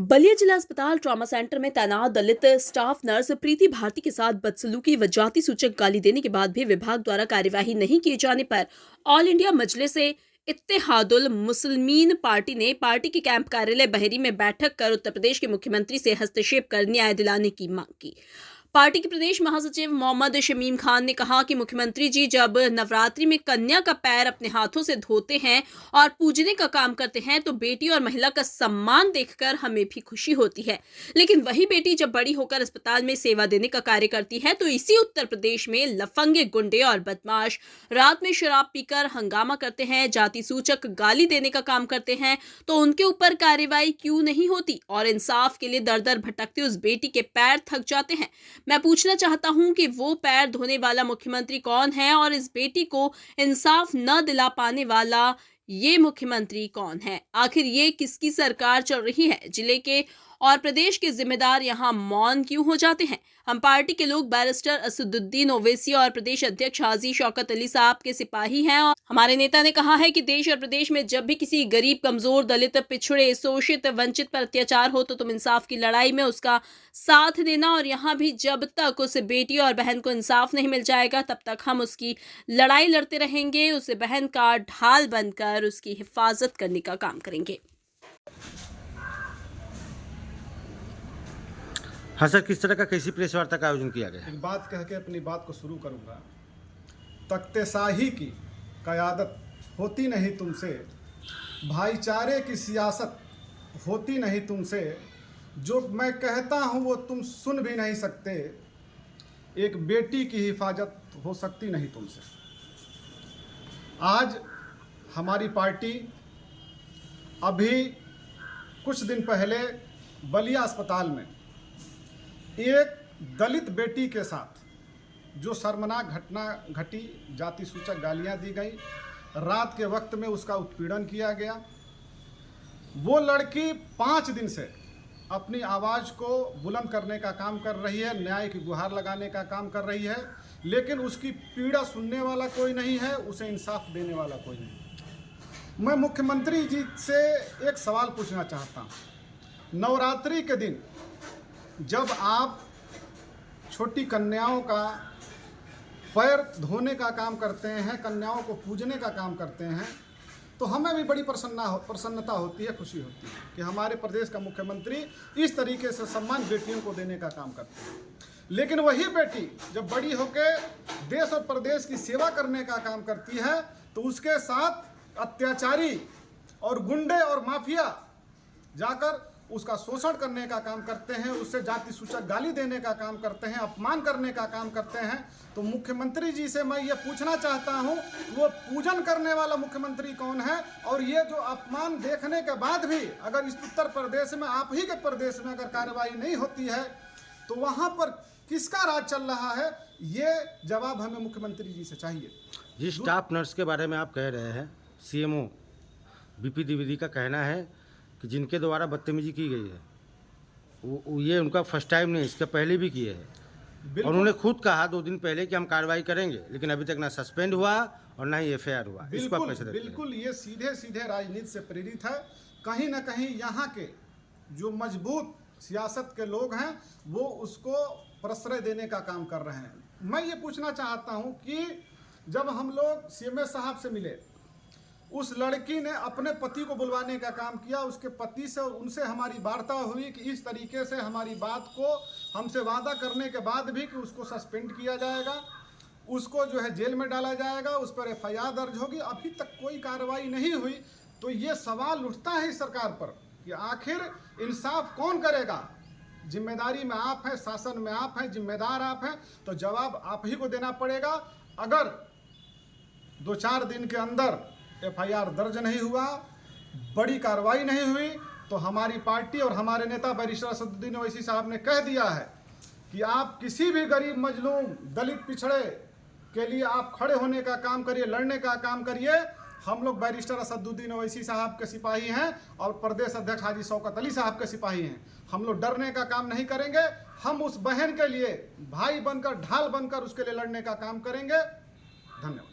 बलिया जिला अस्पताल trauma centre में तैनात दलित स्टाफ नर्स प्रीति भारती के साथ बदसलूकी व जाति सूचक गाली देने के बाद भी विभाग द्वारा कार्यवाही नहीं किए जाने पर ऑल इंडिया मजलिस इत्तेहादुल मुस्लिमीन पार्टी ने पार्टी के कैंप कार्यालय बहेरी में बैठक कर उत्तर प्रदेश के मुख्यमंत्री से हस्तक्षेप कर न्याय दिलाने की मांग की। पार्टी के प्रदेश महासचिव मोहम्मद शमीम खान ने कहा कि मुख्यमंत्री जी जब नवरात्रि में कन्या का पैर अपने हाथों से धोते हैं और पूजने का काम करते हैं तो बेटी और महिला का सम्मान देखकर हमें भी खुशी होती है, लेकिन वही बेटी जब बड़ी होकर अस्पताल में सेवा देने का कार्य करती है तो इसी उत्तर प्रदेश में लफंगे गुंडे और बदमाश रात में शराब पीकर हंगामा करते हैं, जाति सूचक गाली देने का काम करते हैं, तो उनके ऊपर कार्रवाई क्यों नहीं होती और इंसाफ के लिए दर दर भटकते उस बेटी के पैर थक जाते हैं। मैं पूछना चाहता हूं कि वो पैर धोने वाला मुख्यमंत्री कौन है और इस बेटी को इंसाफ न दिला पाने वाला ये मुख्यमंत्री कौन है? आखिर ये किसकी सरकार चल रही है? जिले के और प्रदेश के जिम्मेदार यहाँ मौन क्यों हो जाते हैं? हम पार्टी के लोग बैरिस्टर असदुद्दीन ओवैसी और प्रदेश अध्यक्ष हाजी शौकत अली साहब के सिपाही हैं और हमारे नेता ने कहा है कि देश और प्रदेश में जब भी किसी गरीब, कमजोर, दलित, पिछड़े, शोषित, वंचित पर अत्याचार हो तो तुम इंसाफ की लड़ाई में उसका साथ देना, और यहाँ भी जब तक उस बेटी और बहन को इंसाफ नहीं मिल जाएगा तब तक हम उसकी लड़ाई लड़ते रहेंगे, उस बहन का ढाल बनकर उसकी हिफाजत करने का काम करेंगे। हाँ सर, किस तरह का कैसी प्रेस वार्ता का आयोजन किया गया? एक बात कह के अपनी बात को शुरू करूंगा। तख्तेशाही की क़यादत होती नहीं तुमसे, भाईचारे की सियासत होती नहीं तुमसे, जो मैं कहता हूं वो तुम सुन भी नहीं सकते, एक बेटी की हिफाजत हो सकती नहीं तुमसे। आज हमारी पार्टी अभी कुछ दिन पहले बलिया अस्पताल में एक दलित बेटी के साथ जो शर्मनाक घटना घटी, जाति सूचक गालियां दी गई, रात के वक्त में उसका उत्पीड़न किया गया। वो लड़की 5 दिन से अपनी आवाज़ को बुलंद करने का काम कर रही है, न्याय की गुहार लगाने का काम कर रही है, लेकिन उसकी पीड़ा सुनने वाला कोई नहीं है, उसे इंसाफ देने वाला कोई नहीं। मैं मुख्यमंत्री जी से एक सवाल पूछना चाहता हूँ। नवरात्रि के दिन जब आप छोटी कन्याओं का पैर धोने का काम करते हैं, कन्याओं को पूजने का काम करते हैं, तो हमें भी बड़ी प्रसन्नता होती है, खुशी होती है कि हमारे प्रदेश का मुख्यमंत्री इस तरीके से सम्मान बेटियों को देने का काम करते हैं। लेकिन वही बेटी जब बड़ी होकर देश और प्रदेश की सेवा करने का काम करती है तो उसके साथ अत्याचारी और गुंडे और माफिया जाकर उसका शोषण करने का काम करते हैं, उससे जाति सूचक गाली देने का काम करते हैं, अपमान करने का काम करते हैं। तो मुख्यमंत्री जी से मैं ये पूछना चाहता हूँ, वो पूजन करने वाला मुख्यमंत्री कौन है? और ये जो अपमान देखने के बाद भी अगर इस उत्तर प्रदेश में, आप ही के प्रदेश में अगर कार्रवाई नहीं होती है तो वहाँ पर किसका राज चल रहा है? ये जवाब हमें मुख्यमंत्री जी से चाहिए। जिस स्टाफ नर्स के बारे में आप कह रहे हैं, सीएमओ बीपी द्विवेदी का कहना है कि जिनके द्वारा बदतमीजी की गई है वो ये उनका फर्स्ट टाइम नहीं, इसके पहले भी किए हैं, और उन्होंने खुद कहा 2 दिन पहले कि हम कार्रवाई करेंगे, लेकिन अभी तक ना सस्पेंड हुआ और ना ही एफआईआर हुआ। बिल्कुल ये सीधे सीधे राजनीति से प्रेरित है। कहीं ना कहीं यहाँ के जो मजबूत सियासत के लोग हैं वो उसको प्रश्रय देने का काम कर रहे हैं। मैं ये पूछना चाहता हूँ कि जब हम लोग सीएमए साहब से मिले, उस लड़की ने अपने पति को बुलवाने का काम किया, उसके पति से उनसे हमारी वार्ता हुई कि इस तरीके से हमारी बात को हमसे वादा करने के बाद भी कि उसको सस्पेंड किया जाएगा, उसको जो है जेल में डाला जाएगा, उस पर एफआईआर दर्ज होगी। अभी तक कोई कार्रवाई नहीं हुई। तो ये सवाल उठता है इस सरकार पर कि आखिर इंसाफ कौन करेगा? जिम्मेदारी में आप हैं, शासन में आप हैं, जिम्मेदार आप हैं, तो जवाब आप ही को देना पड़ेगा। अगर 2-4 दिन के अंदर एफआईआर दर्ज नहीं हुआ, बड़ी कार्रवाई नहीं हुई, तो हमारी पार्टी और हमारे नेता बैरिस्टर असदुद्दीन ओवैसी साहब ने कह दिया है कि आप किसी भी गरीब, मजलूम, दलित, पिछड़े के लिए आप खड़े होने का काम करिए, लड़ने का काम करिए। हम लोग बैरिस्टर असदुद्दीन ओवैसी साहब के सिपाही हैं और प्रदेश अध्यक्ष हाजी शौकत अली साहब के सिपाही हैं। हम लोग डरने का काम नहीं करेंगे। हम उस बहन के लिए भाई बनकर, ढाल बनकर उसके लिए लड़ने का काम करेंगे। धन्यवाद।